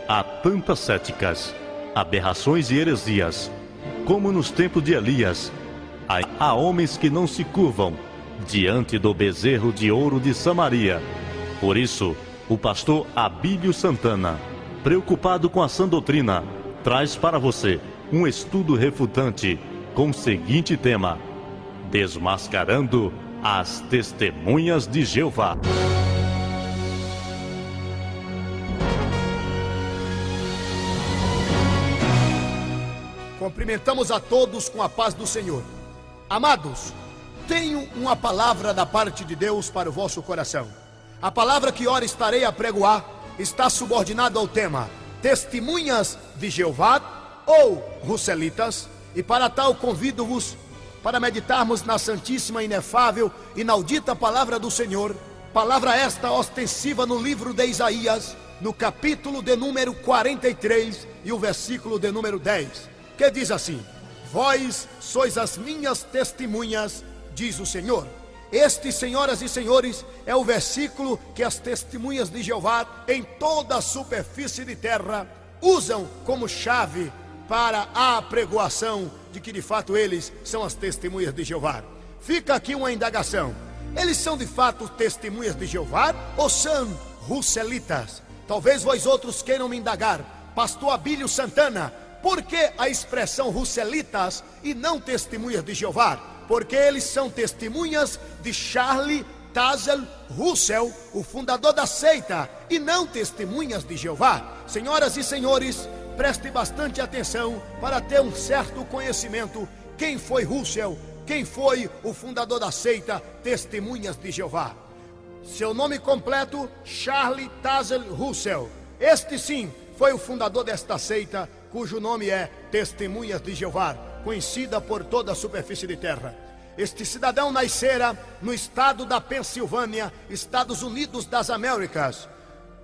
Há tantas céticas, aberrações e heresias, como nos tempos de Elias. Há homens que não se curvam diante do bezerro de ouro de Samaria. Por isso, o pastor Abílio Santana, preocupado com a sã doutrina, traz para você um estudo refutante com o seguinte tema: Desmascarando as Testemunhas de Jeová. Cumprimentamos a todos com a paz do Senhor. Amados, tenho uma palavra da parte de Deus para o vosso coração. A palavra que ora estarei a pregoar está subordinada ao tema Testemunhas de Jeová ou Russelitas. E para tal convido-vos para meditarmos na santíssima, inefável, inaudita palavra do Senhor. Palavra esta ostensiva no livro de Isaías, no capítulo de número 43 e o versículo de número 10. Que diz assim: Vós sois as minhas testemunhas, diz o Senhor. Este, senhoras e senhores, é o versículo que as testemunhas de Jeová em toda a superfície de terra usam como chave para a apregoação de que de fato eles são as testemunhas de Jeová. Fica aqui uma indagação: eles são de fato testemunhas de Jeová ou são russelitas? Talvez vós outros queiram me indagar: pastor Abílio Santana, por que a expressão russelitas e não testemunhas de Jeová? Porque eles são testemunhas de Charles Tazel Russell, o fundador da seita, e não testemunhas de Jeová. Senhoras e senhores, preste bastante atenção para ter um certo conhecimento. Quem foi Russell? Quem foi o fundador da seita Testemunhas de Jeová? Seu nome completo: Charles Tazel Russell. Este sim foi o fundador desta seita, cujo nome é Testemunhas de Jeová, conhecida por toda a superfície de terra. Este cidadão nascera no estado da Pensilvânia, Estados Unidos das Américas,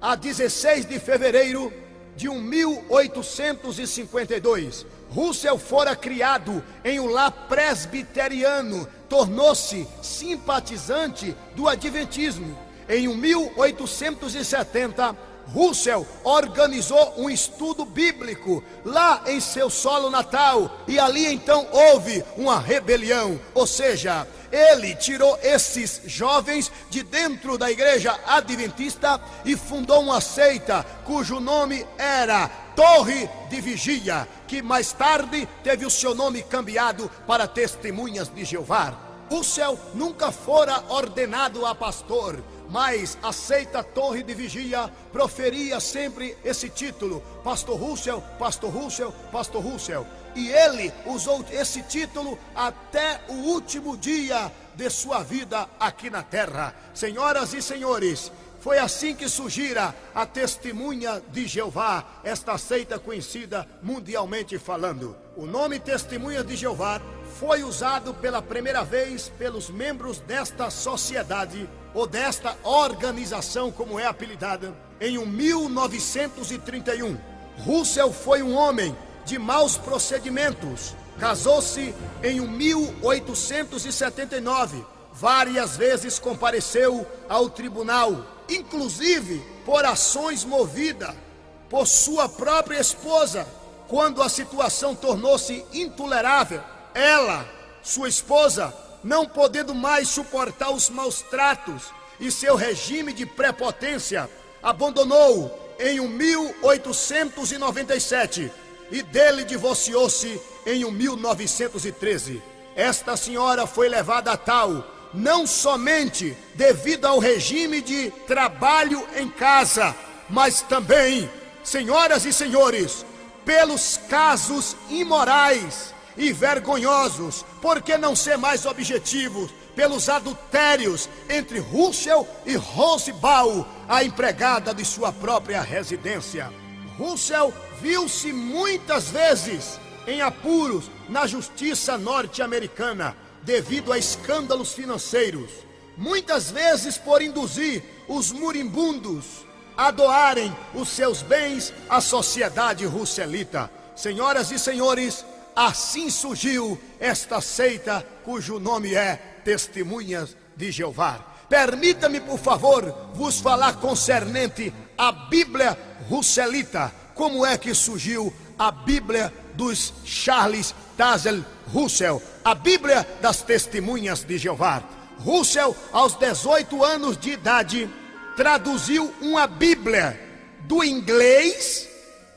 a 16 de fevereiro de 1852. Russell fora criado em um lar presbiteriano, tornou-se simpatizante do adventismo. Em 1870, Russell organizou um estudo bíblico lá em seu solo natal, e ali então houve uma rebelião, ou seja, ele tirou esses jovens de dentro da igreja adventista e fundou uma seita cujo nome era Torre de Vigia, que mais tarde teve o seu nome cambiado para Testemunhas de Jeová. Russell nunca fora ordenado a pastor, mas a seita Torre de Vigia proferia sempre esse título: Pastor Russell, Pastor Russell, Pastor Russell. E ele usou esse título até o último dia de sua vida aqui na terra. Senhoras e senhores, foi assim que surgira a Testemunha de Jeová, esta seita conhecida mundialmente falando. O nome Testemunha de Jeová foi usado pela primeira vez pelos membros desta sociedade, ou desta organização, como é apelidada, em 1931. Russell foi um homem de maus procedimentos. Casou-se em 1879. Várias vezes compareceu ao tribunal, inclusive por ações movidas por sua própria esposa. Quando a situação tornou-se intolerável, ela, sua esposa, não podendo mais suportar os maus tratos e seu regime de prepotência, abandonou-o em 1897 e dele divorciou-se em 1913. Esta senhora foi levada a tal, não somente devido ao regime de trabalho em casa, mas também, senhoras e senhores, pelos casos imorais e vergonhosos, por que não ser mais objetivos, pelos adultérios entre Russell e Rose Ball, a empregada de sua própria residência. Russell viu-se muitas vezes em apuros na justiça norte-americana devido a escândalos financeiros, muitas vezes por induzir os moribundos a doarem os seus bens à sociedade russelita. Senhoras e senhores, assim surgiu esta seita cujo nome é Testemunhas de Jeová. Permita-me, por favor, vos falar concernente à Bíblia russelita, como é que surgiu a Bíblia dos Charles Taze Russell, a Bíblia das Testemunhas de Jeová. Russell, aos 18 anos de idade, traduziu uma Bíblia do inglês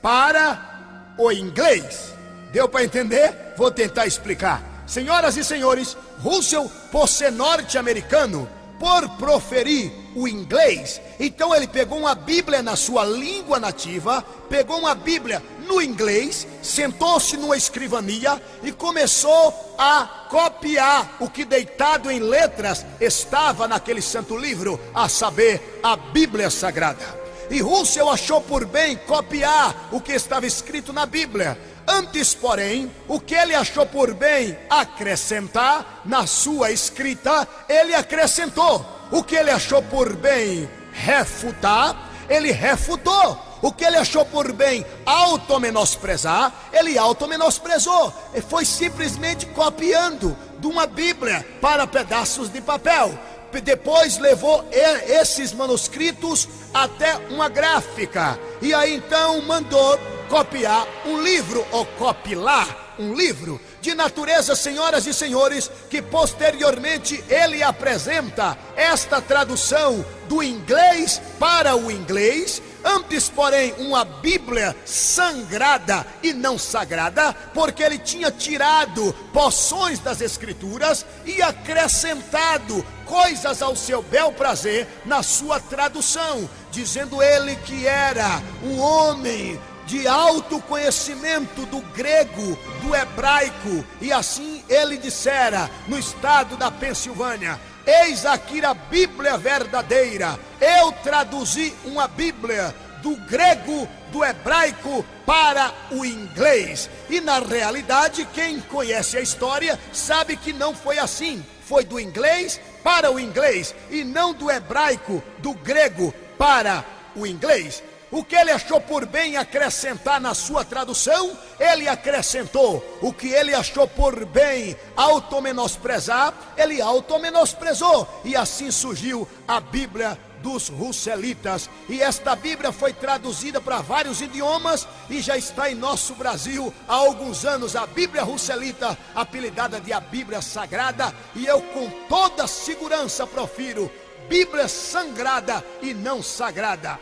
para o inglês. Deu para entender? Vou tentar explicar. Senhoras e senhores, Russell, por ser norte-americano, por proferir o inglês, então ele pegou uma Bíblia na sua língua nativa, pegou uma Bíblia no inglês, sentou-se numa escrivania e começou a copiar o que deitado em letras estava naquele santo livro, a saber, a Bíblia Sagrada. E Russell achou por bem copiar o que estava escrito na Bíblia. Antes, porém, o que ele achou por bem acrescentar na sua escrita, ele acrescentou. O que ele achou por bem refutar, ele refutou. O que ele achou por bem auto-menosprezar, ele auto-menosprezou. E foi simplesmente copiando de uma Bíblia para pedaços de papel. Depois levou esses manuscritos até uma gráfica. E aí então mandou copiar um livro, ou copilar um livro de natureza, senhoras e senhores, que posteriormente ele apresenta esta tradução do inglês para o inglês. Antes, porém, uma Bíblia sangrada e não sagrada, porque ele tinha tirado porções das Escrituras e acrescentado coisas ao seu bel prazer na sua tradução, dizendo ele que era um homem de alto conhecimento do grego, do hebraico, e assim ele dissera no estado da Pensilvânia: eis aqui a Bíblia verdadeira. Eu traduzi uma Bíblia do grego, do hebraico para o inglês. E na realidade, quem conhece a história sabe que não foi assim. Foi do inglês para o inglês e não do hebraico, do grego para o inglês. O que ele achou por bem acrescentar na sua tradução, ele acrescentou. O que ele achou por bem auto-menosprezar, ele auto-menosprezou. E assim surgiu a Bíblia dos Russelitas. E esta Bíblia foi traduzida para vários idiomas e já está em nosso Brasil há alguns anos. A Bíblia Russelita, apelidada de a Bíblia Sagrada. E eu com toda segurança profiro: Bíblia sangrada e não sagrada.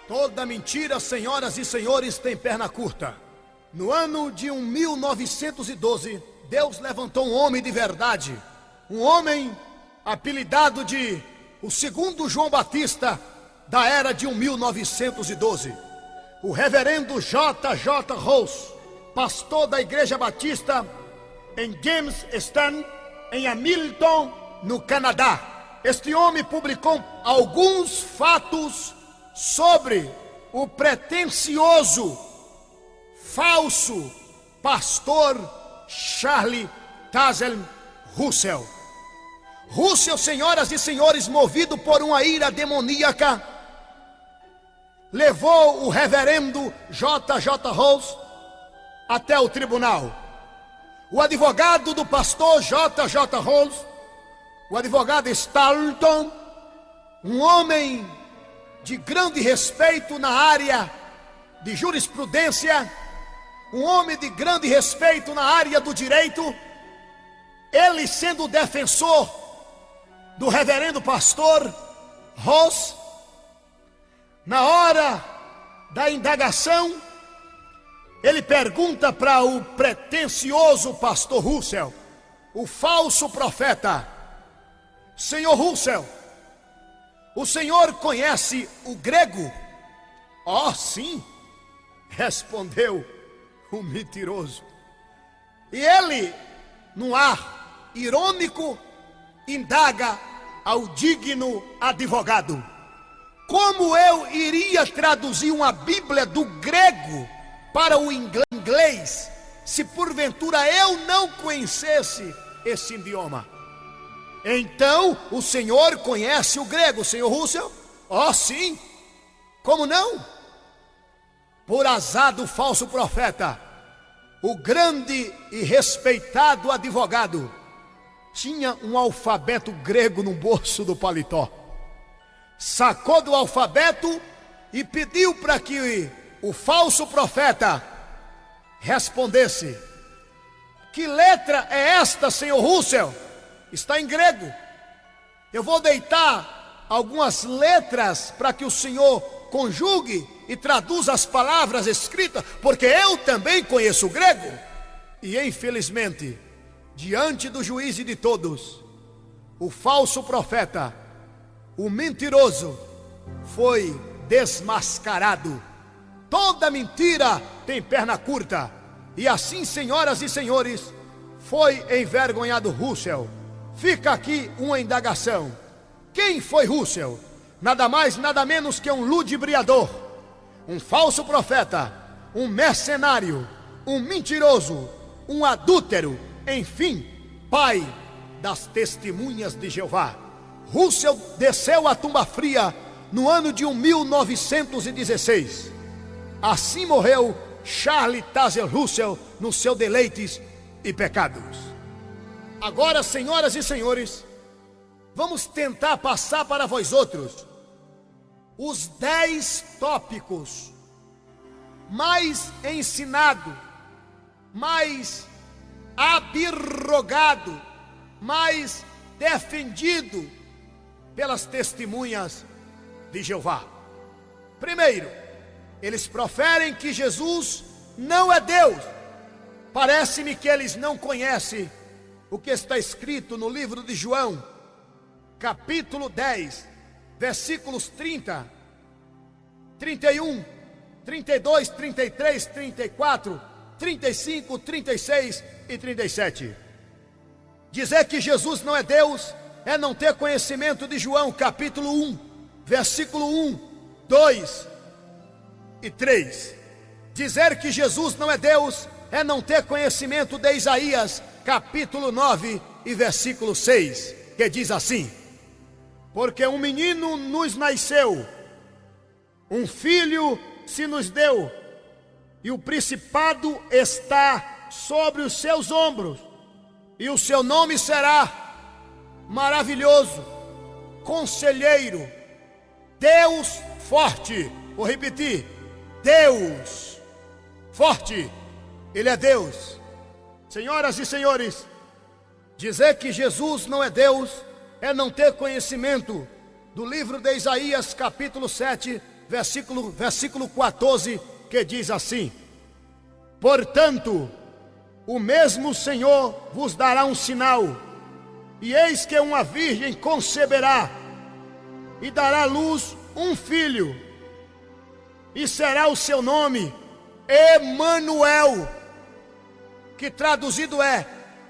Toda mentira, senhoras e senhores, tem perna curta. No ano de 1912, Deus levantou um homem de verdade. Um homem apelidado de o segundo João Batista da era de 1912. O reverendo J.J. Rose, pastor da Igreja Batista em Jamestown, em Hamilton, no Canadá. Este homem publicou alguns fatos sobre o pretensioso, falso pastor Charles Taze Russell. Russell, senhoras e senhores, movido por uma ira demoníaca, levou o reverendo J.J. Rose até o tribunal. O advogado do pastor J.J. Rose, o advogado Starlton, um homem de grande respeito na área de jurisprudência, um homem de grande respeito na área do direito, ele sendo defensor do reverendo pastor Rose, na hora da indagação, ele pergunta para o pretensioso pastor Russell, o falso profeta: senhor Russell, o senhor conhece o grego? Oh, sim, respondeu o mentiroso. E ele, num ar irônico, indaga ao digno advogado: como eu iria traduzir uma Bíblia do grego para o inglês, se porventura eu não conhecesse esse idioma? Então, o senhor conhece o grego, senhor Russell? Oh, sim. Como não? Por azar do falso profeta, o grande e respeitado advogado tinha um alfabeto grego no bolso do paletó. Sacou do alfabeto e pediu para que o falso profeta respondesse: que letra é esta, senhor Russell? Está em grego. Eu vou deitar algumas letras para que o senhor conjugue e traduza as palavras escritas, porque eu também conheço o grego. E infelizmente, diante do juízo de todos, o falso profeta, o mentiroso, foi desmascarado. Toda mentira tem perna curta. E assim, senhoras e senhores, foi envergonhado Russell. Fica aqui uma indagação: quem foi Russell? Nada mais, nada menos que um ludibriador, um falso profeta, um mercenário, um mentiroso, um adúltero, enfim, pai das testemunhas de Jeová. Russell desceu à tumba fria no ano de 1916. Assim morreu Charles Taze Russell nos seus deleites e pecados. Agora, senhoras e senhores, vamos tentar passar para vós outros os 10 tópicos mais ensinado, mais abirrogado, mais defendido pelas testemunhas de Jeová. Primeiro, eles proferem que Jesus não é Deus. Parece-me que eles não conhecem o que está escrito no livro de João, capítulo 10, versículos 30, 31, 32, 33, 34, 35, 36 e 37. Dizer que Jesus não é Deus é não ter conhecimento de João, capítulo 1, versículo 1, 2 e 3. Dizer que Jesus não é Deus é não ter conhecimento de Isaías, capítulo 9 e versículo 6, que diz assim: porque um menino nos nasceu, um filho se nos deu, e o principado está sobre os seus ombros, e o seu nome será Maravilhoso, Conselheiro, Deus Forte. Vou repetir: Deus Forte. Ele é Deus. Senhoras e senhores, dizer que Jesus não é Deus é não ter conhecimento do livro de Isaías, capítulo 7, versículo 14, que diz assim: portanto, o mesmo Senhor vos dará um sinal, e eis que uma virgem conceberá, e dará à luz um filho, e será o seu nome Emanuel, que traduzido é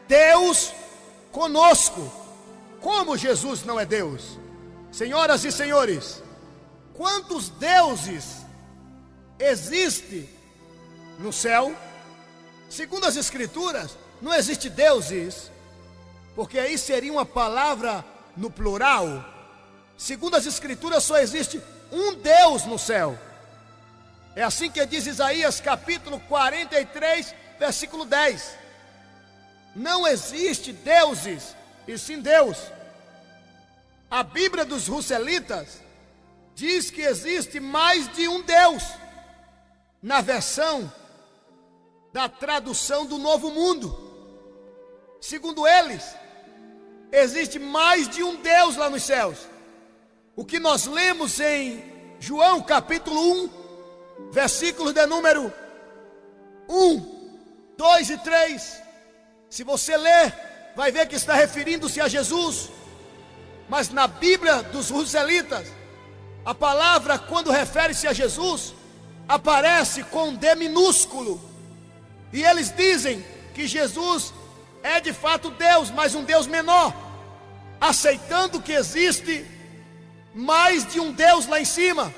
Deus conosco. Como Jesus não é Deus? Senhoras e senhores, quantos deuses existem no céu? Segundo as Escrituras, não existe deuses, porque aí seria uma palavra no plural. Segundo as Escrituras, só existe um Deus no céu. É assim que diz Isaías, capítulo 43, versículo 10. Não existe deuses, e sim Deus. A Bíblia dos Russelitas diz que existe mais de um Deus, na versão da tradução do Novo Mundo. Segundo eles, existe mais de um Deus lá nos céus. O que nós lemos em João capítulo 1, versículos de número 1, 2 e 3. Se você ler, vai ver que está referindo-se a Jesus. Mas na Bíblia dos Russelitas, a palavra, quando refere-se a Jesus, aparece com D minúsculo. E eles dizem que Jesus é de fato Deus, mas um Deus menor, aceitando que existe mais de um Deus lá em cima.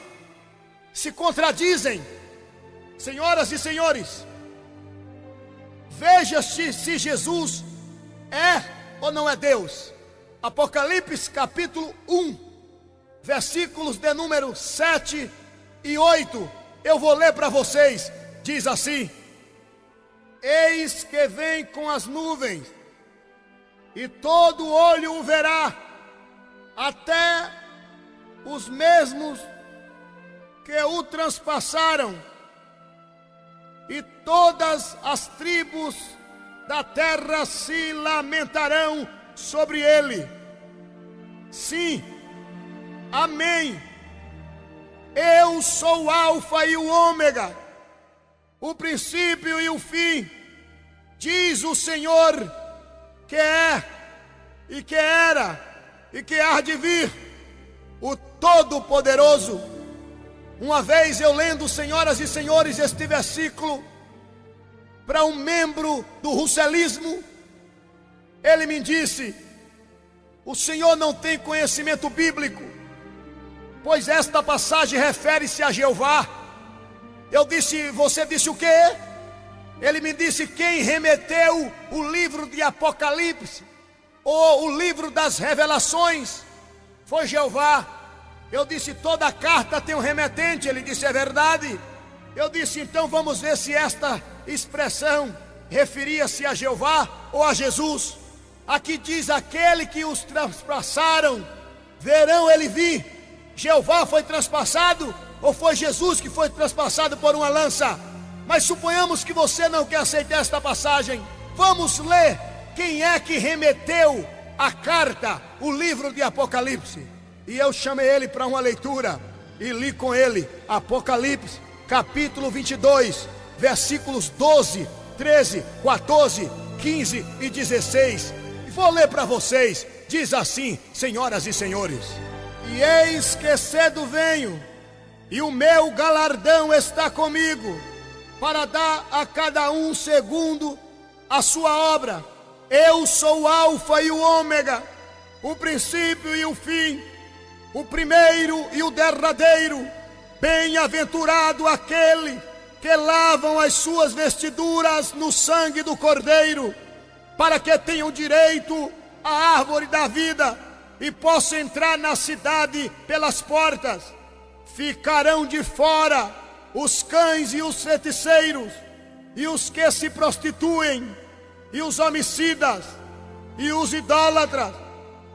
Se contradizem. Senhoras e senhores, veja-se se Jesus é ou não é Deus. Apocalipse capítulo 1, versículos de número 7 e 8. Eu vou ler para vocês. Diz assim: eis que vem com as nuvens, e todo olho o verá, até os mesmos que o transpassaram, e todas as tribos da terra se lamentarão sobre ele. Sim, amém. Eu sou o Alfa e o Ômega, o princípio e o fim, diz o Senhor, que é, e que era, e que há de vir, o Todo-Poderoso. Uma vez eu lendo, senhoras e senhores, este versículo para um membro do russelismo, ele me disse: o senhor não tem conhecimento bíblico, pois esta passagem refere-se a Jeová. Eu disse: você disse o quê? Ele me disse: quem remeteu o livro de Apocalipse, ou o livro das revelações, foi Jeová. Eu disse: toda a carta tem um remetente. Ele disse: é verdade. Eu disse: então vamos ver se esta expressão referia-se a Jeová ou a Jesus. Aqui diz: aquele que os transpassaram, verão ele vir. Jeová foi transpassado ou foi Jesus que foi transpassado por uma lança? Mas suponhamos que você não quer aceitar esta passagem. Vamos ler quem é que remeteu a carta, o livro de Apocalipse. E eu chamei ele para uma leitura e li com ele Apocalipse, capítulo 22, versículos 12, 13, 14, 15 e 16. E vou ler para vocês. Diz assim, senhoras e senhores: e eis que cedo venho, e o meu galardão está comigo, para dar a cada um segundo a sua obra. Eu sou o Alfa e o Ômega, o princípio e o fim, o primeiro e o derradeiro. Bem-aventurado aquele que lavam as suas vestiduras no sangue do Cordeiro, para que tenham direito à árvore da vida e possam entrar na cidade pelas portas. Ficarão de fora os cães e os feiticeiros, e os que se prostituem, e os homicidas, e os idólatras,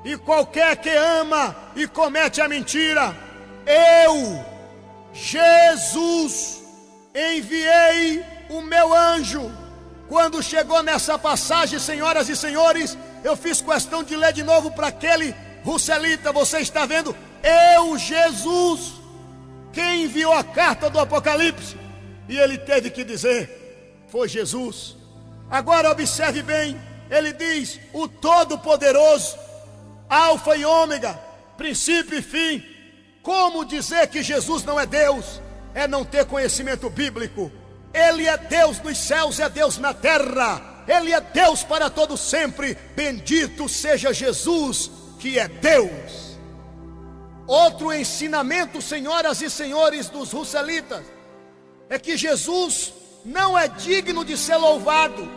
e qualquer que ama e comete a mentira. Eu, Jesus, enviei o meu anjo. Quando chegou nessa passagem, senhoras e senhores, eu fiz questão de ler de novo para aquele russelita. Você está vendo? Eu, Jesus, quem enviou a carta do Apocalipse. E ele teve que dizer: foi Jesus. Agora observe bem, ele diz: o Todo-Poderoso, Alfa e Ômega, princípio e fim. Como dizer que Jesus não é Deus? É não ter conhecimento bíblico. Ele é Deus nos céus, é Deus na terra. Ele é Deus para todo sempre. Bendito seja Jesus, que é Deus. Outro ensinamento, senhoras e senhores dos russelitas, é que Jesus não é digno de ser louvado.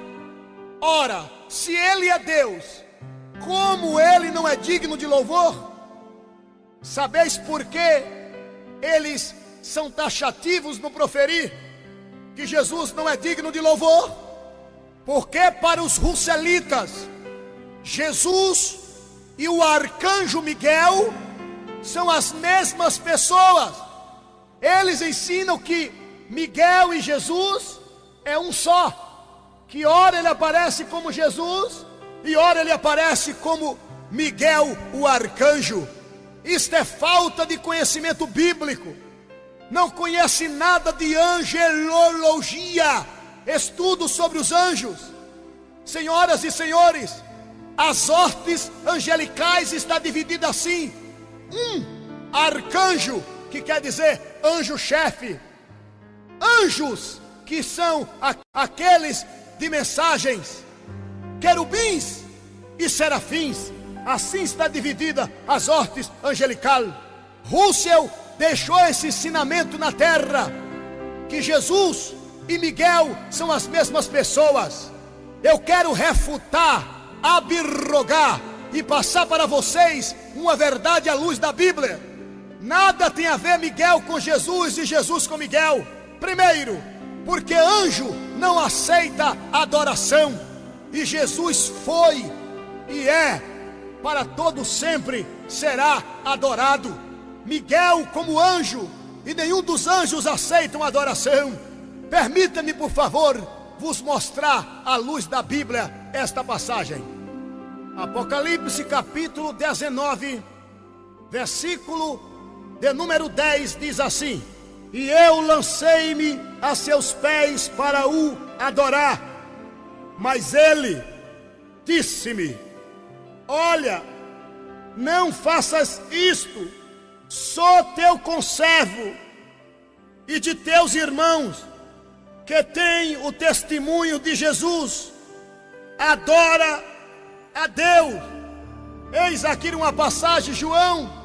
Ora, se ele é Deus, como ele não é digno de louvor? Sabeis por que eles são taxativos no proferir que Jesus não é digno de louvor? Porque para os russelitas, Jesus e o arcanjo Miguel são as mesmas pessoas. Eles ensinam que Miguel e Jesus é um só, que ora ele aparece como Jesus e ora ele aparece como Miguel, o arcanjo. Isto é falta de conhecimento bíblico. Não conhece nada de angelologia, estudo sobre os anjos. Senhoras e senhores, as hostes angelicais está dividida assim: arcanjo, que quer dizer anjo-chefe, anjos, que são aqueles de mensagens, querubins e serafins. Assim está dividida as hostes angelical. Russell deixou esse ensinamento na terra, que Jesus e Miguel são as mesmas pessoas. Eu quero refutar, abrogar e passar para vocês uma verdade à luz da Bíblia. Nada tem a ver Miguel com Jesus e Jesus com Miguel. Primeiro, porque anjo não aceita adoração, e Jesus foi e é, para todo sempre será adorado. Miguel como anjo, e nenhum dos anjos aceitam adoração. Permita-me, por favor, vos mostrar à luz da Bíblia esta passagem. Apocalipse capítulo 19, versículo de número 10 diz assim: e eu lancei-me a seus pés para o adorar, mas ele disse-me: olha, não faças isto, sou teu conservo e de teus irmãos que têm o testemunho de Jesus, adora a Deus. Eis aqui uma passagem, João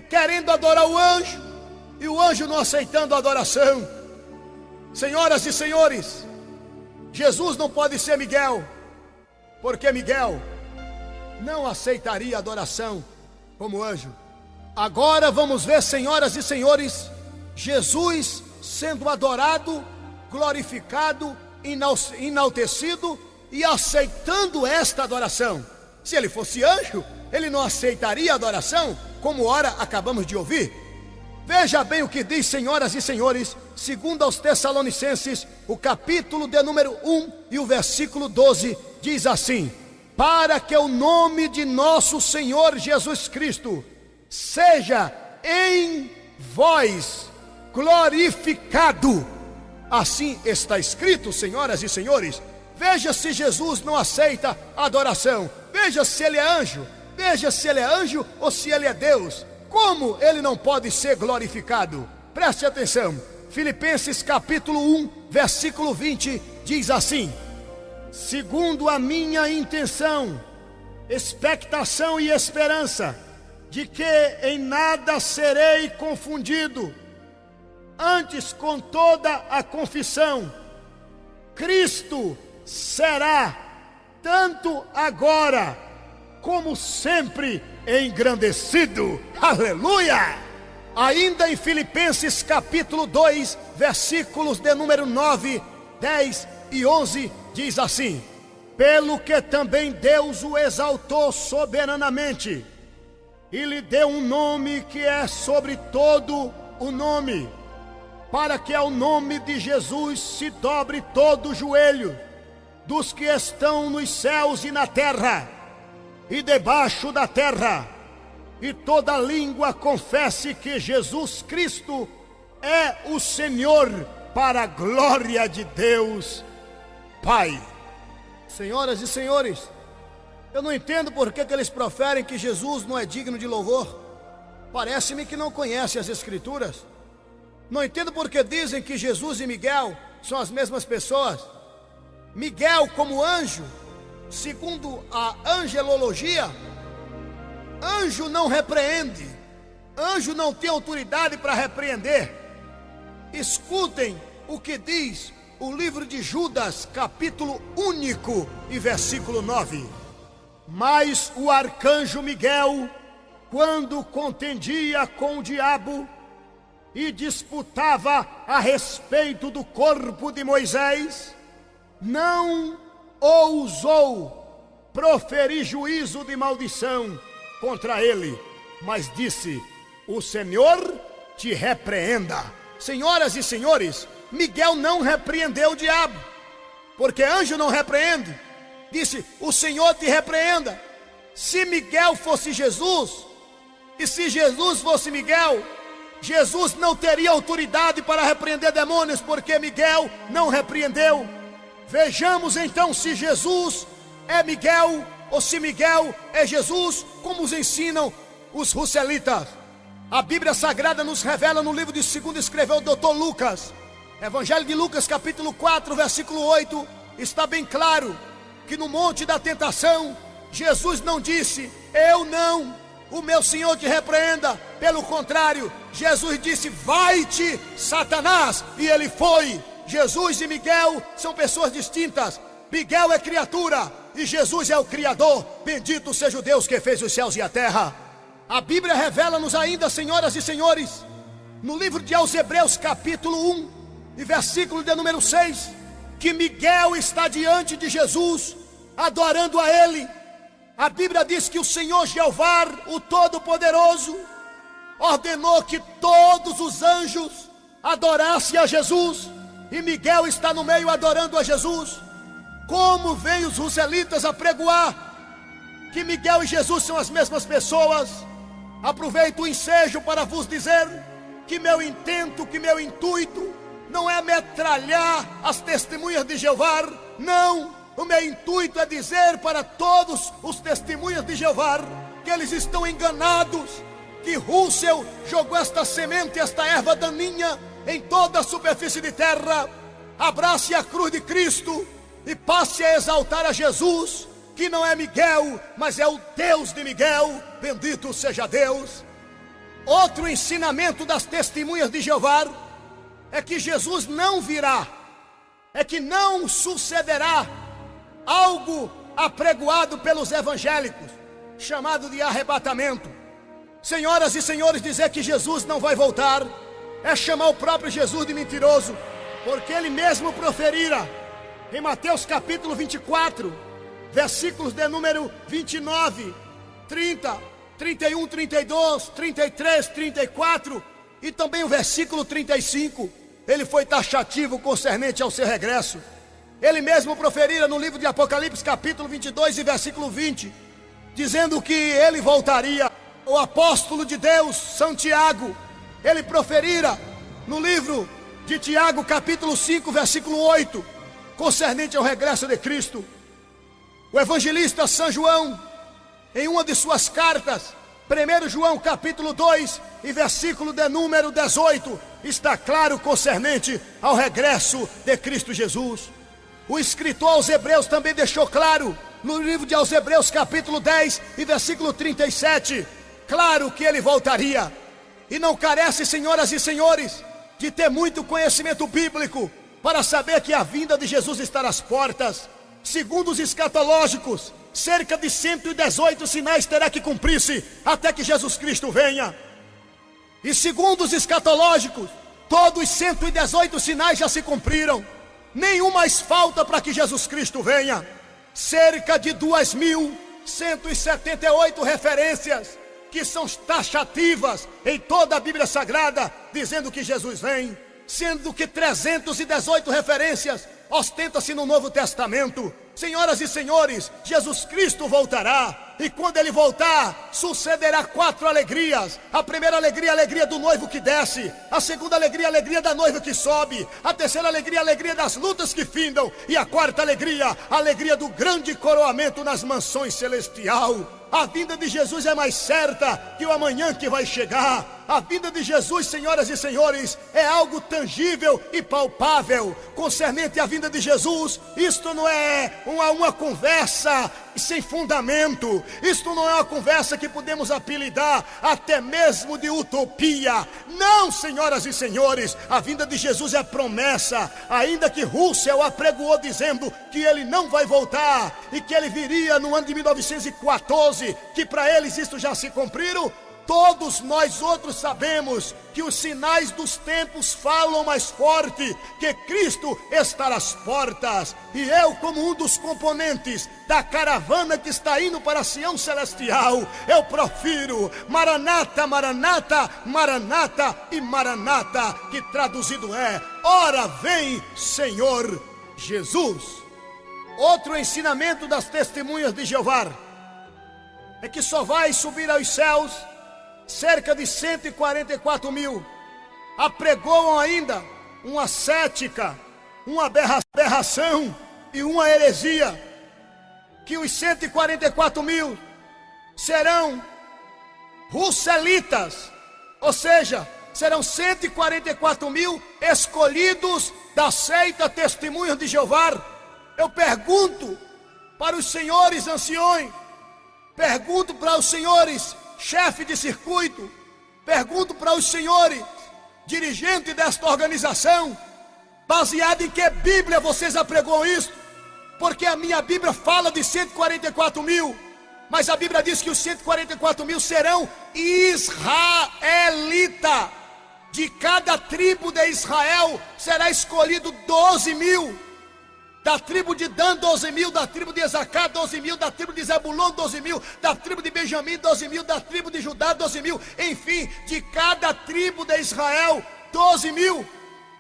querendo adorar o anjo, e o anjo não aceitando a adoração. Senhoras e senhores, Jesus não pode ser Miguel, porque Miguel não aceitaria adoração como anjo. Agora vamos ver, senhoras e senhores, Jesus sendo adorado, glorificado, enaltecido e aceitando esta adoração. Se ele fosse anjo, ele não aceitaria adoração, como ora acabamos de ouvir. Veja bem o que diz, senhoras e senhores, segundo aos Tessalonicenses, o capítulo de número 1 e o versículo 12, diz assim: para que o nome de nosso Senhor Jesus Cristo seja em vós glorificado. Assim está escrito, senhoras e senhores. Veja se Jesus não aceita adoração. Veja se ele é anjo. Veja se ele é anjo ou se ele é Deus. Como ele não pode ser glorificado? Preste atenção. Filipenses capítulo 1, versículo 20 diz assim: segundo a minha intenção, expectação e esperança, de que em nada serei confundido, antes com toda a confissão, Cristo será, tanto agora como sempre, engrandecido. Aleluia! Ainda em Filipenses capítulo 2, versículos de número 9, 10 e 11, diz assim: pelo que também Deus o exaltou soberanamente, e lhe deu um nome que é sobre todo o nome, para que ao nome de Jesus se dobre todo o joelho, dos que estão nos céus e na terra, e debaixo da terra, e toda língua confesse que Jesus Cristo é o Senhor, para a glória de Deus Pai. Senhoras e senhores, eu não entendo por que eles proferem que Jesus não é digno de louvor. Parece-me que não conhecem as Escrituras. Não entendo por que dizem que Jesus e Miguel são as mesmas pessoas. Miguel como anjo, segundo a angelologia, anjo não repreende, anjo não tem autoridade para repreender. Escutem o que diz o livro de Judas, capítulo único e versículo 9. Mas o arcanjo Miguel, quando contendia com o diabo e disputava a respeito do corpo de Moisés, não ousou proferir juízo de maldição contra ele, mas disse: o Senhor te repreenda. Senhoras e senhores, Miguel não repreendeu o diabo, porque anjo não repreende. Disse: o Senhor te repreenda. Se Miguel fosse Jesus, e se Jesus fosse Miguel, Jesus não teria autoridade para repreender demônios, porque Miguel não repreendeu. Vejamos então se Jesus é Miguel ou se Miguel é Jesus, como os ensinam os russelitas. A Bíblia Sagrada nos revela no livro de 2 escreveu o Dr. Lucas, Evangelho de Lucas capítulo 4, versículo 8, está bem claro que no monte da tentação, Jesus não disse: eu não, o meu Senhor te repreenda. Pelo contrário, Jesus disse: vai-te, Satanás, e ele foi. Jesus e Miguel são pessoas distintas. Miguel é criatura e Jesus é o Criador. Bendito seja o Deus que fez os céus e a terra. A Bíblia revela-nos ainda, senhoras e senhores, no livro de aos Hebreus capítulo 1 e versículo de número 6, que Miguel está diante de Jesus, adorando a ele. A Bíblia diz que o Senhor Jeová, o Todo-Poderoso, ordenou que todos os anjos adorassem a Jesus. e Miguel está no meio adorando a Jesus. Como vêm os ruselitas apregoar que Miguel e Jesus são as mesmas pessoas? Aproveito o ensejo para vos dizer que meu intento, que meu intuito não é metralhar as testemunhas de Jeová, não. O meu intuito é dizer para todos os testemunhas de Jeová que eles estão enganados, que Russell jogou esta semente, esta erva daninha em toda a superfície de terra. Abrace a cruz de Cristo e passe a exaltar a Jesus, que não é Miguel, mas é o Deus de Miguel. Bendito seja Deus. Outro ensinamento das testemunhas de Jeová é que Jesus não virá, é que não sucederá algo apregoado pelos evangélicos, chamado de arrebatamento. Senhoras e senhores, dizer que Jesus não vai voltar é chamar o próprio Jesus de mentiroso, porque ele mesmo proferira em Mateus capítulo 24, versículos de número 29, 30, 31, 32, 33, 34 e também o versículo 35. Ele foi taxativo concernente ao seu regresso. Ele mesmo proferira no livro de Apocalipse capítulo 22 e versículo 20, dizendo que ele voltaria. O apóstolo de Deus, São Tiago, ele proferira no livro de Tiago capítulo 5 versículo 8, concernente ao regresso de Cristo. O evangelista São João, em uma de suas cartas, 1 João capítulo 2 e versículo de número 18, está claro concernente ao regresso de Cristo Jesus. O escritor aos Hebreus também deixou claro no livro de aos Hebreus capítulo 10 e versículo 37, claro que ele voltaria. E não carece, senhoras e senhores, de ter muito conhecimento bíblico para saber que a vinda de Jesus está às portas. Segundo os escatológicos, cerca de 118 sinais terá que cumprir-se até que Jesus Cristo venha. E segundo os escatológicos, todos os 118 sinais já se cumpriram. Nenhum mais falta para que Jesus Cristo venha. Cerca de 2.178 referências que são taxativas em toda a Bíblia Sagrada, dizendo que Jesus vem, sendo que 318 referências ostenta-se no Novo Testamento. Senhoras e senhores, Jesus Cristo voltará, e quando ele voltar, sucederá 4 alegrias. A primeira alegria, a alegria do noivo que desce. A segunda alegria, a alegria da noiva que sobe. A terceira alegria, a alegria das lutas que findam. E a quarta alegria, a alegria do grande coroamento nas mansões celestial. A vinda de Jesus é mais certa que o amanhã que vai chegar. A vinda de Jesus, senhoras e senhores, é algo tangível e palpável. Concernente à vinda de Jesus, isto não é uma conversa sem fundamento. Isto não é uma conversa que podemos apelidar até mesmo de utopia. Não, senhoras e senhores, a vinda de Jesus é promessa. Ainda que Russell apregoou dizendo que ele não vai voltar e que ele viria no ano de 1914, que para eles isto já se cumpriram. Todos nós outros sabemos que os sinais dos tempos falam mais forte, que Cristo está às portas. E eu, como um dos componentes da caravana que está indo para a Sião Celestial, eu profiro Maranata, Maranata, Maranata e Maranata, que traduzido é: ora vem, Senhor Jesus. Outro ensinamento das testemunhas de Jeová é que só vai subir aos céus cerca de 144 mil. Apregoam ainda uma cética, uma aberração e uma heresia, que os 144 mil serão russelitas, ou seja, serão 144 mil escolhidos da seita Testemunhas de Jeová. Eu pergunto para os senhores anciões, pergunto para os senhores chefe de circuito, pergunto para os senhores dirigentes desta organização, baseado em que Bíblia vocês apregoam isso? Porque a minha Bíblia fala de 144 mil, mas a Bíblia diz que os 144 mil serão israelita. De cada tribo de Israel será escolhido 12 mil. Da tribo de Dan, 12 mil. Da tribo de Esacar, 12 mil. Da tribo de Zebulon, 12 mil. Da tribo de Benjamim, 12 mil. Da tribo de Judá, 12 mil. Enfim, de cada tribo de Israel, 12 mil.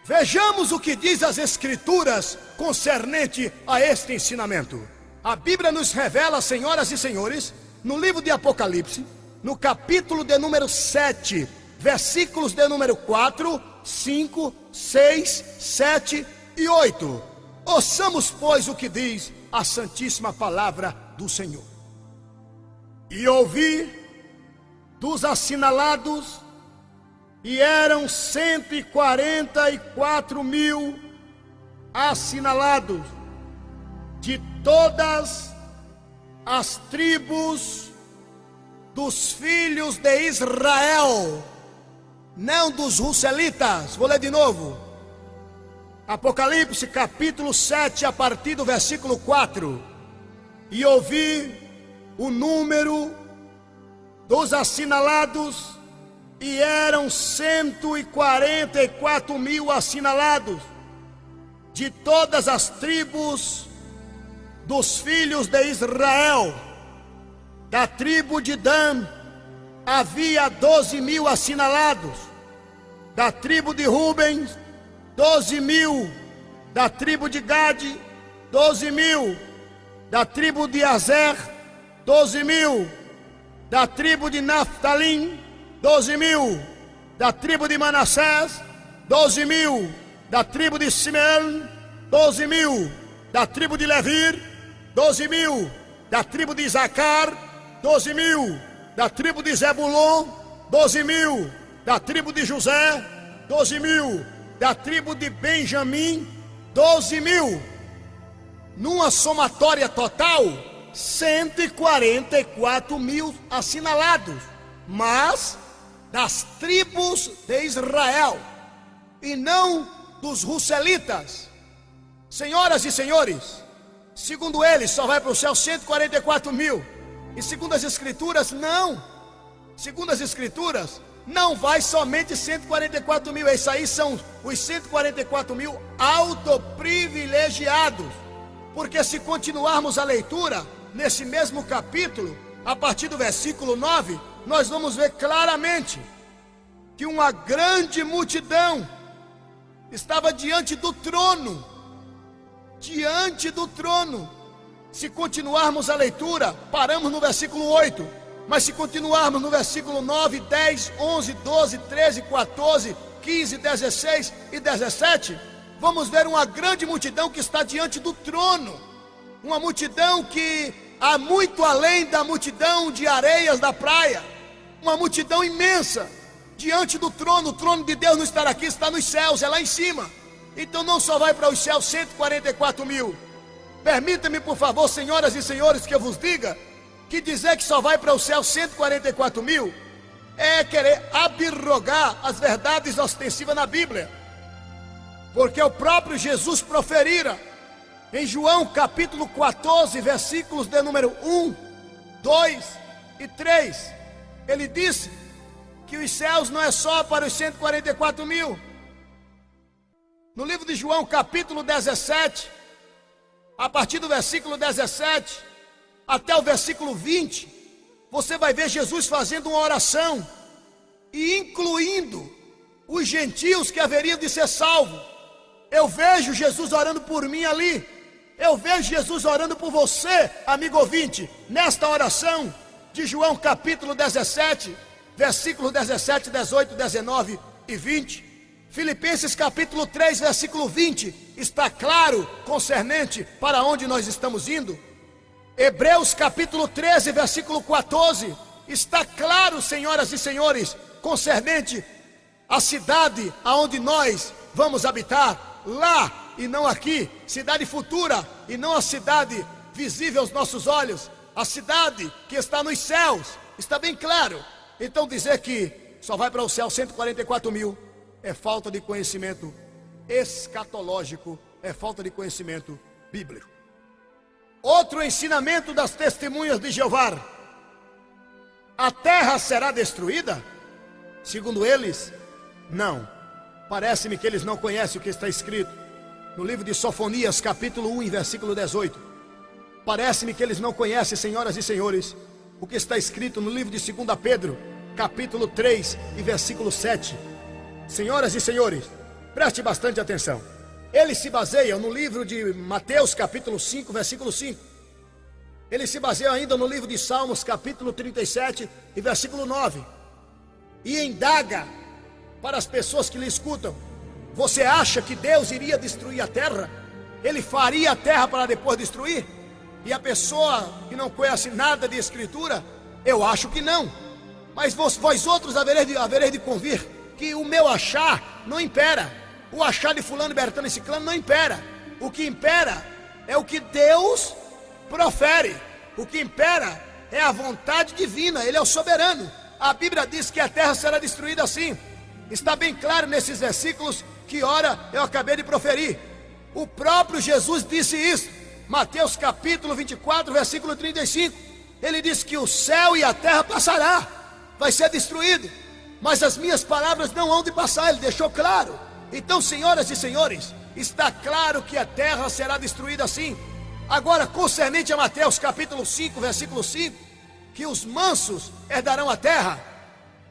Vejamos o que diz as Escrituras concernente a este ensinamento. A Bíblia nos revela, senhoras e senhores, no livro de Apocalipse, no capítulo de número 7, versículos de número 4, 5, 6, 7 e 8. Ouçamos, pois, o que diz a Santíssima Palavra do Senhor. E ouvi dos assinalados, e eram 144.000 assinalados, de todas as tribos dos filhos de Israel, não dos russelitas. Vou ler de novo. Apocalipse capítulo 7, a partir do versículo 4. E ouvi o número dos assinalados, e eram 144.000 assinalados, de todas as tribos dos filhos de Israel. Da tribo de Dan havia 12.000 assinalados, da tribo de Ruben 12.000, da tribo de Gade 12.000, da tribo de Azer 12.000, da tribo de Naftalim 12.000, da tribo de Manassés 12.000, da tribo de Simeão 12.000, da tribo de Levi 12.000, da tribo de Isacar 12.000, da tribo de Zebulon 12.000, da tribo de José 12.000, da tribo de Benjamim 12.000, numa somatória total 144.000 assinalados, mas das tribos de Israel, e não dos russelitas. Senhoras e senhores, segundo eles só vai para o céu 144.000, e segundo as Escrituras não. Segundo as Escrituras não vai somente 144.000. Esses aí são os 144.000 autoprivilegiados, porque se continuarmos a leitura nesse mesmo capítulo, a partir do versículo 9, nós vamos ver claramente que uma grande multidão estava diante do trono. Diante do trono. Se continuarmos a leitura, paramos no versículo 8. Mas se continuarmos no versículo 9, 10, 11, 12, 13, 14, 15, 16 e 17, vamos ver uma grande multidão que está diante do trono. Uma multidão que há muito além da multidão de areias da praia. Uma multidão imensa diante do trono. O trono de Deus não está aqui, está nos céus, é lá em cima. Então não só vai para os céus 144.000. Permita-me, por favor, senhoras e senhores, que eu vos diga que dizer que só vai para o céu 144.000 é querer abrogar as verdades ostensivas na Bíblia, porque o próprio Jesus proferira em João capítulo 14, versículos de número 1, 2 e 3. Ele disse que os céus não é só para os 144.000. No livro de João capítulo 17, a partir do versículo 17 até o versículo 20, você vai ver Jesus fazendo uma oração e incluindo os gentios que haveriam de ser salvos. Eu vejo Jesus orando por mim ali. Eu vejo Jesus orando por você, amigo ouvinte, nesta oração de João capítulo 17, versículos 17, 18, 19 e 20. Filipenses capítulo 3, versículo 20, está claro concernente para onde nós estamos indo. Hebreus capítulo 13, versículo 14, está claro, senhoras e senhores, concernente à cidade aonde nós vamos habitar, lá e não aqui, cidade futura e não a cidade visível aos nossos olhos, a cidade que está nos céus, está bem claro. Então dizer que só vai para o céu 144.000 é falta de conhecimento escatológico, é falta de conhecimento bíblico. Outro ensinamento das testemunhas de Jeová: a terra será destruída? Segundo eles, não. Parece-me que eles não conhecem o que está escrito no livro de Sofonias, capítulo 1, versículo 18. Parece-me que eles não conhecem, senhoras e senhores, o que está escrito no livro de 2 Pedro, capítulo 3 e versículo 7. Senhoras e senhores, Preste bastante atenção. Eles se baseiam no livro de Mateus capítulo 5, versículo 5. Eles se baseiam ainda no livro de Salmos capítulo 37 e versículo 9. E indaga para as pessoas que lhe escutam: você acha que Deus iria destruir a terra? Ele faria a terra para depois destruir? E a pessoa que não conhece nada de escritura, eu acho que não. Mas vós outros havereis de convir que o meu achar não impera. O achar de fulano, bertano e ciclano não impera. O que impera é o que Deus profere. O que impera é a vontade divina. Ele é o soberano. A Bíblia diz que a terra será destruída assim. Está bem claro nesses versículos que ora eu acabei de proferir. O próprio Jesus disse isso. Mateus capítulo 24, versículo 35. Ele diz que o céu e a terra passará, vai ser destruído, mas as minhas palavras não hão de passar. Ele deixou claro. Então, senhoras e senhores, está claro que a terra será destruída assim. Agora, concernente a Mateus capítulo 5, versículo 5, que os mansos herdarão a terra.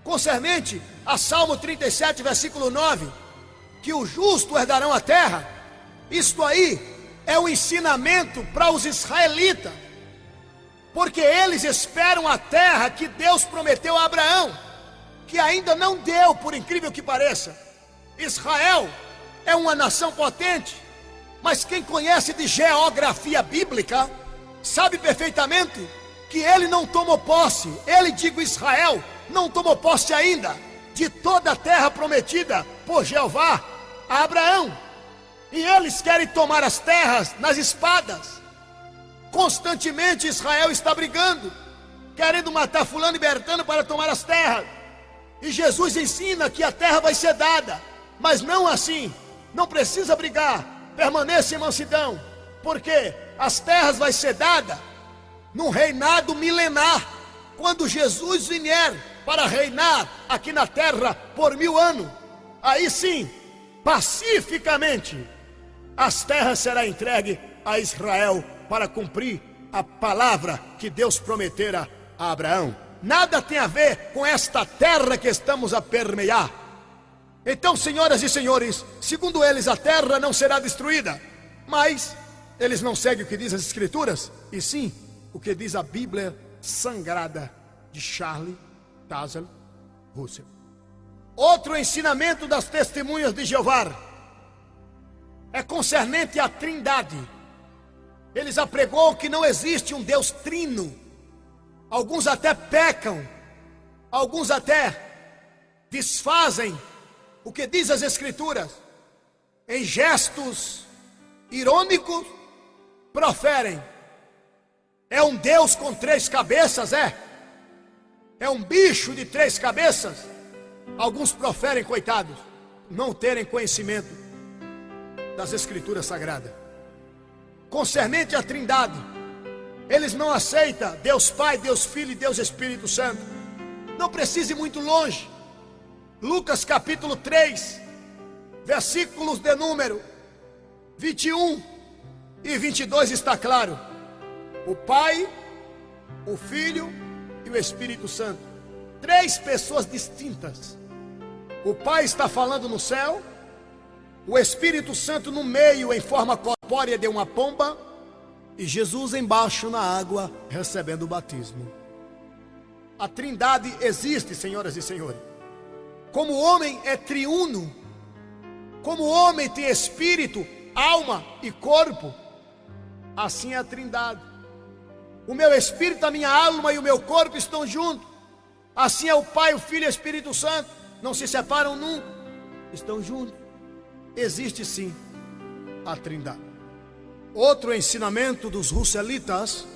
Concernente a Salmo 37, versículo 9, que o justo herdarão a terra. Isto aí é um ensinamento para os israelitas, porque eles esperam a terra que Deus prometeu a Abraão, que ainda não deu, por incrível que pareça. Israel é uma nação potente, mas quem conhece de geografia bíblica sabe perfeitamente que ele não tomou posse. Ele, digo Israel, não tomou posse ainda de toda a terra prometida por Jeová a Abraão. E eles querem tomar as terras nas espadas. Constantemente Israel está brigando, querendo matar fulano e bertano para tomar as terras. E Jesus ensina que a terra vai ser dada, mas não assim. Não precisa brigar, permaneça em mansidão, porque as terras vai ser dada num reinado milenar, quando Jesus vier para reinar aqui na terra por 1000 anos. Aí sim, pacificamente, as terras serão entregues a Israel para cumprir a palavra que Deus prometera a Abraão. Nada tem a ver com esta terra que estamos a permear. Então, senhoras e senhores, segundo eles a terra não será destruída, mas eles não seguem o que diz as escrituras, e sim o que diz a Bíblia Sagrada de Charles Taze Russell. Outro ensinamento das testemunhas de Jeová é concernente à Trindade. Eles apregam que não existe um Deus trino. Alguns até pecam, alguns até desfazem o que diz as escrituras, em gestos irônicos, proferem: é um Deus com 3 cabeças, é um bicho de 3 cabeças. Alguns proferem, coitados, não terem conhecimento das escrituras sagradas. Concernente à Trindade, eles não aceitam Deus Pai, Deus Filho e Deus Espírito Santo. Não precise ir muito longe. Lucas capítulo 3, versículos de número 21 e 22 está claro: o Pai, o Filho e o Espírito Santo. 3 pessoas distintas. O Pai está falando no céu, o Espírito Santo no meio em forma corpórea de uma pomba, e Jesus embaixo na água recebendo o batismo. A Trindade existe, senhoras e senhores. Como o homem é triuno, como o homem tem espírito, alma e corpo, assim é a Trindade. O meu espírito, a minha alma e o meu corpo estão juntos. Assim é o Pai, o Filho e o Espírito Santo. Não se separam nunca, estão juntos. Existe sim a Trindade. Outro ensinamento dos russelitas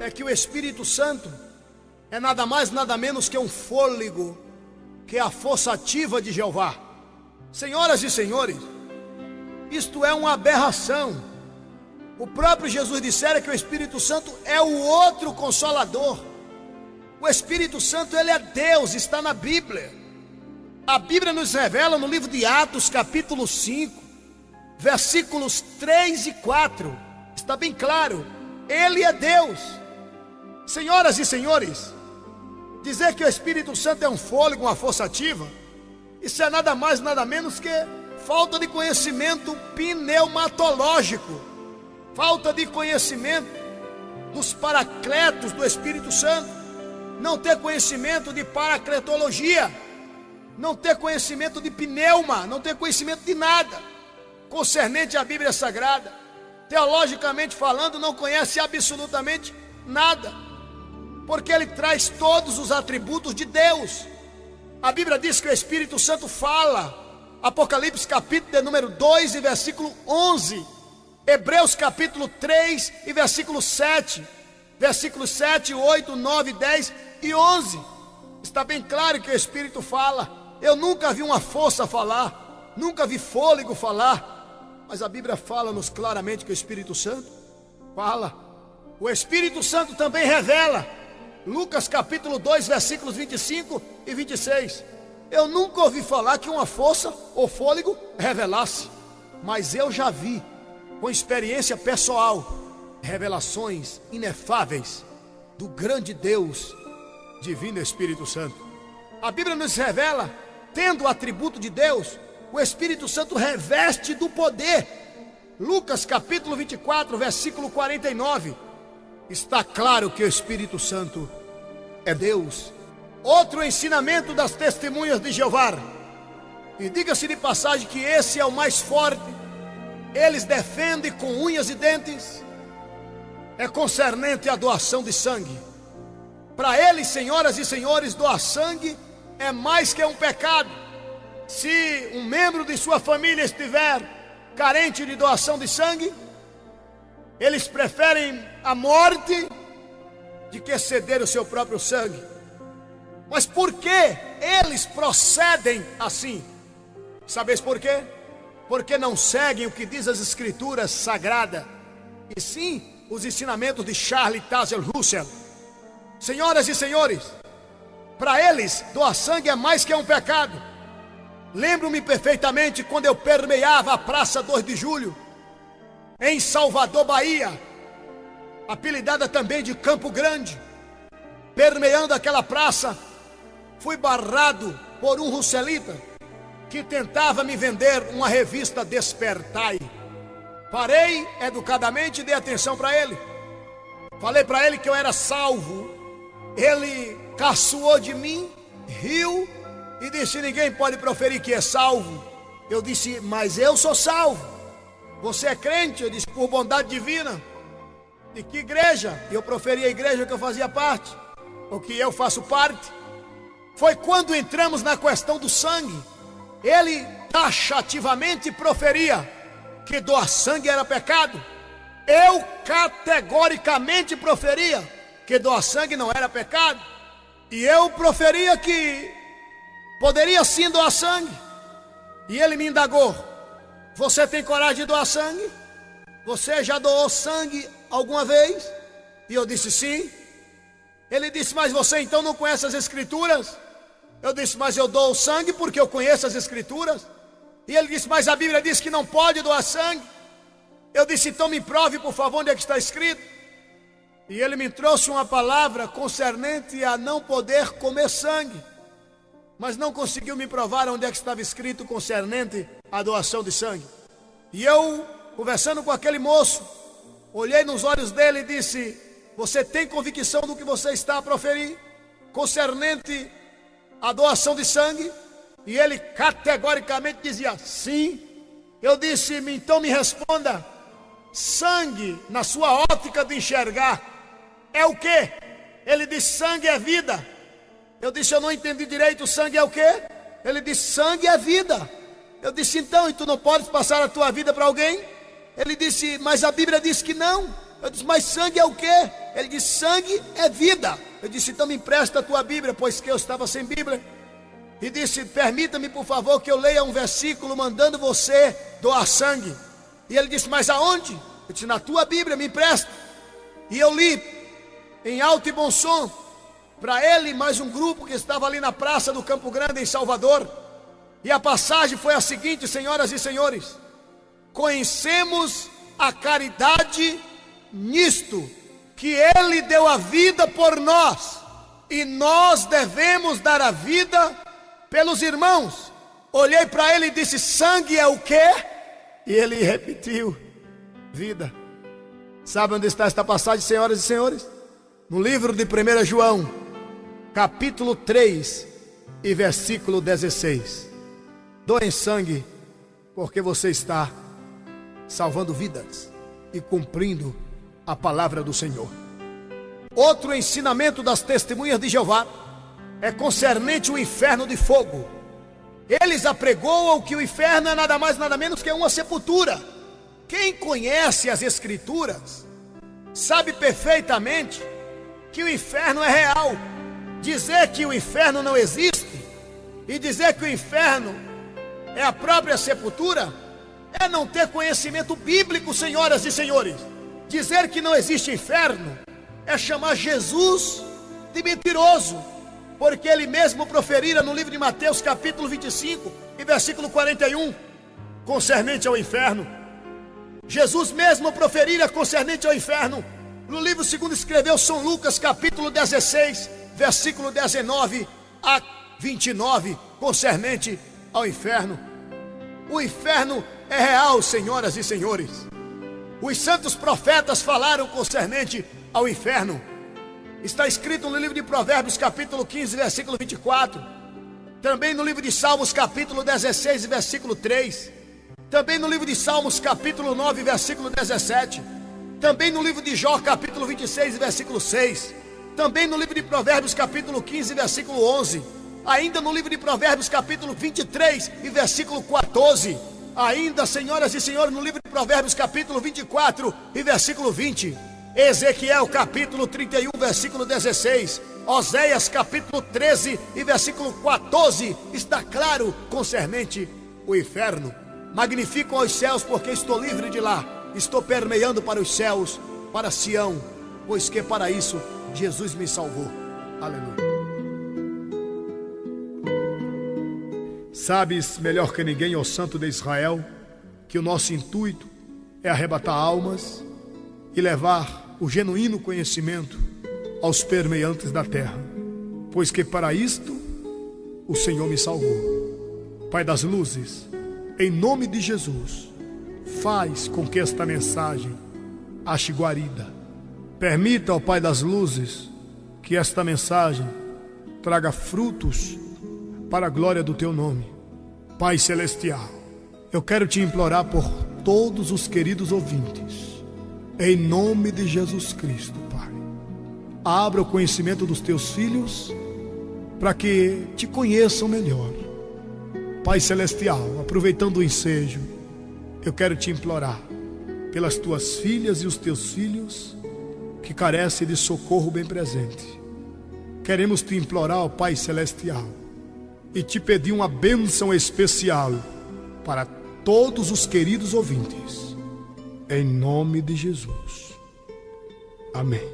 é que o Espírito Santo é nada mais, nada menos que um fôlego, que é a força ativa de Jeová. Senhoras e senhores, isto é uma aberração. O próprio Jesus dissera que o Espírito Santo é o outro Consolador. O Espírito Santo, ele é Deus, está na Bíblia. A Bíblia nos revela no livro de Atos, capítulo 5, versículos 3 e 4. Está bem claro, ele é Deus. Senhoras e senhores, dizer que o Espírito Santo é um fôlego, uma força ativa, isso é nada mais, nada menos que falta de conhecimento pneumatológico, falta de conhecimento dos paracletos do Espírito Santo, não ter conhecimento de paracletologia, não ter conhecimento de pneuma, não ter conhecimento de nada concernente à Bíblia Sagrada. Teologicamente falando, não conhece absolutamente nada, porque ele traz todos os atributos de Deus. A Bíblia diz que o Espírito Santo fala, Apocalipse capítulo de número 2 e versículo 11, Hebreus capítulo 3 e versículo 7, versículos 7, 8, 9, 10 e 11, está bem claro que o Espírito fala. Eu nunca vi uma força falar, nunca vi fôlego falar, mas a Bíblia fala-nos claramente que o Espírito Santo fala. O Espírito Santo também revela, Lucas capítulo 2, versículos 25 e 26. Eu nunca ouvi falar que uma força ou fôlego revelasse, mas eu já vi, com experiência pessoal, revelações inefáveis do grande Deus, divino Espírito Santo. A Bíblia nos revela, tendo o atributo de Deus, o Espírito Santo reveste do poder. Lucas capítulo 24, versículo 49, está claro que o Espírito Santo é Deus. Outro ensinamento das testemunhas de Jeová, e diga-se de passagem que esse é o mais forte, eles defendem com unhas e dentes, é concernente à doação de sangue. Para eles, senhoras e senhores, doar sangue é mais que um pecado. Se um membro de sua família estiver carente de doação de sangue, eles preferem a morte de que ceder o seu próprio sangue. Mas por que eles procedem assim? Sabeis por quê? Porque não seguem o que diz as Escrituras Sagradas, e sim os ensinamentos de Charles Taze Russell. Senhoras e senhores, para eles doar sangue é mais que um pecado. Lembro-me perfeitamente quando eu permeava a Praça 2 de Julho, em Salvador, Bahia, apelidada também de Campo Grande. Permeando aquela praça, fui barrado por um russelita que tentava me vender uma revista Despertai. Parei educadamente e dei atenção para ele. Falei para ele que eu era salvo. Ele caçoou de mim, riu e disse: ninguém pode proferir que é salvo. Eu disse: mas eu sou salvo. Você é crente? Eu disse: por bondade divina. De que igreja? Eu proferi a igreja que eu fazia parte, ou que eu faço parte. Foi quando entramos na questão do sangue. Ele taxativamente proferia que doar sangue era pecado. Eu categoricamente proferia que doar sangue não era pecado. E eu proferia que poderia sim doar sangue. E ele me indagou: você tem coragem de doar sangue? Você já doou sangue alguma vez? E eu disse sim. Ele disse: mas você então não conhece as Escrituras? Eu disse: mas eu dou sangue porque eu conheço as Escrituras. E ele disse: mas a Bíblia diz que não pode doar sangue. Eu disse: então me prove por favor onde é que está escrito. E ele me trouxe uma palavra concernente a não poder comer sangue, mas não conseguiu me provar onde é que estava escrito concernente à doação de sangue. E eu, conversando com aquele moço, olhei nos olhos dele e disse: você tem convicção do que você está a proferir concernente à doação de sangue? E ele categoricamente dizia sim. Eu disse: então me responda, sangue na sua ótica de enxergar é o quê? Ele disse: sangue é vida. Eu disse: eu não entendi direito, sangue é o quê? Ele disse: sangue é vida. Eu disse: então, e tu não podes passar a tua vida para alguém? Ele disse: mas a Bíblia diz que não. Eu disse: mas sangue é o quê? Ele disse: sangue é vida. Eu disse: então me empresta a tua Bíblia, pois que eu estava sem Bíblia. E disse: permita-me por favor que eu leia um versículo mandando você doar sangue. E ele disse: mas aonde? Eu disse: na tua Bíblia, me empresta. E eu li em alto e bom som para ele mais um grupo que estava ali na praça do Campo Grande em Salvador. E a passagem foi a seguinte: senhoras e senhores, conhecemos a caridade nisto, que ele deu a vida por nós, e nós devemos dar a vida pelos irmãos. Olhei para ele e disse: sangue é o quê? E ele repetiu: vida. Sabe onde está esta passagem, senhoras e senhores? No livro de 1 João, capítulo 3 e versículo 16. Doem sangue, porque você está salvando vidas e cumprindo a palavra do Senhor. Outro ensinamento das testemunhas de Jeová é concernente o inferno de fogo. Eles apregoam que o inferno é nada mais nada menos que uma sepultura. Quem conhece as Escrituras sabe perfeitamente que o inferno é real. Dizer que o inferno não existe e dizer que o inferno é a própria sepultura é não ter conhecimento bíblico, senhoras e senhores. Dizer que não existe inferno é chamar Jesus de mentiroso, porque ele mesmo proferira no livro de Mateus capítulo 25 e versículo 41, concernente ao inferno. Jesus mesmo proferira concernente ao inferno no livro segundo escreveu São Lucas capítulo 16, versículo 19 a 29, concernente ao inferno. O inferno é real, senhoras e senhores. Os santos profetas falaram concernente ao inferno. Está escrito no livro de Provérbios capítulo 15, versículo 24. Também no livro de Salmos capítulo 16, versículo 3. Também no livro de Salmos capítulo 9, versículo 17. Também no livro de Jó capítulo 26, versículo 6. Também no livro de Provérbios capítulo 15, versículo 11. Ainda no livro de Provérbios capítulo 23 e versículo 14. Ainda, senhoras e senhores, no livro de Provérbios capítulo 24 e versículo 20. Ezequiel capítulo 31, versículo 16. Oséias capítulo 13 e versículo 14. Está claro concernente o inferno. Magnificam os céus, porque estou livre de lá. Estou permeando para os céus, para Sião, pois que para isso Jesus me salvou. Aleluia. Sabes melhor que ninguém, ó Santo de Israel, que o nosso intuito é arrebatar almas e levar o genuíno conhecimento aos permeantes da terra, pois que para isto o Senhor me salvou. Pai das luzes, em nome de Jesus, faz com que esta mensagem ache guarida. Permita, ó Pai das luzes, que esta mensagem traga frutos para a glória do teu nome. Pai celestial, eu quero te implorar por todos os queridos ouvintes, em nome de Jesus Cristo, Pai. Abra o conhecimento dos teus filhos para que te conheçam melhor. Pai celestial, aproveitando o ensejo, eu quero te implorar pelas tuas filhas e os teus filhos que carecem de socorro bem presente. Queremos te implorar, ó Pai celestial, e te pedir uma bênção especial para todos os queridos ouvintes, em nome de Jesus. Amém.